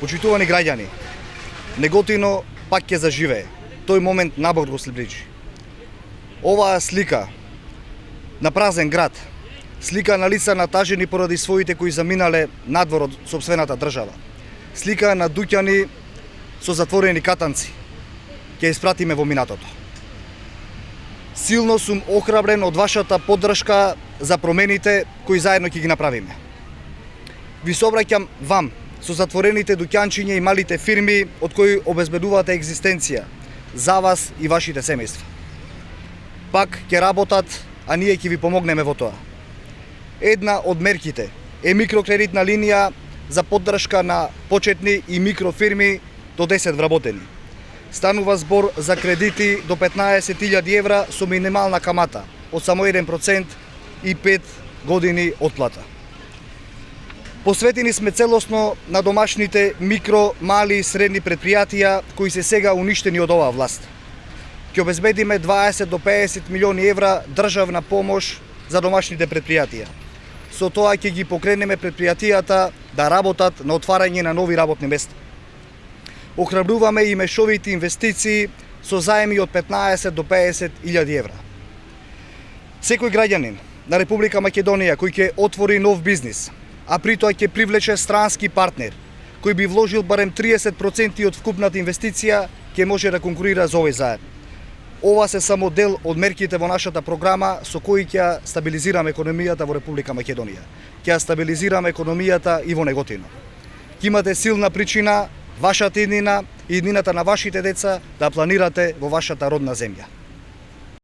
Почитувани граѓани, Неготино пак ќе заживее. Тој момент набор го слиближи. Оваа слика на празен град, слика на лица натажени поради своите кои заминале надвор од сопствената држава, слика на дуќани со затворени катанци, ќе испратиме во минатото. Силно сум охрабрен од вашата поддршка за промените кои заедно ќе ги направиме. Ви се обраќам вам, со затворените дуќанчиња и малите фирми од кои обезбедувате екзистенција за вас и вашите семејства. Пак ќе работат, а ние ќе ви помогнеме во тоа. Една од мерките е микрокредитна линија за поддршка на почетни и микрофирми до 10 вработени. Станува збор за кредити до 15.000 евра со минимална камата од само 1% и 5 години отплата. Посветени сме целосно на домашните микро, мали и средни предпријатија кои се сега уништени од оваа власт. Ќе обезбедиме 20 до 50 милиони евра државна помош за домашните предпријатија. Со тоа ќе ги покренеме предпријатијата да работат на отварање на нови работни места. Охрабруваме и мешовите инвестиции со заеми од 15 до 50.000 евра. Секој граѓанин на Република Македонија кој ќе отвори нов бизнис, а при тоа ќе привлече странски партнер, кој би вложил барем 30% од вкупната инвестиција, ќе може да конкурира за овој заем. Ова се само дел од мерките во нашата програма со кои ќе стабилизираме економијата во Република Македонија. Ќе стабилизираме економијата и во Неготино. Ќе имате силна причина, вашата иднина и иднината на вашите деца да планирате во вашата родна земја.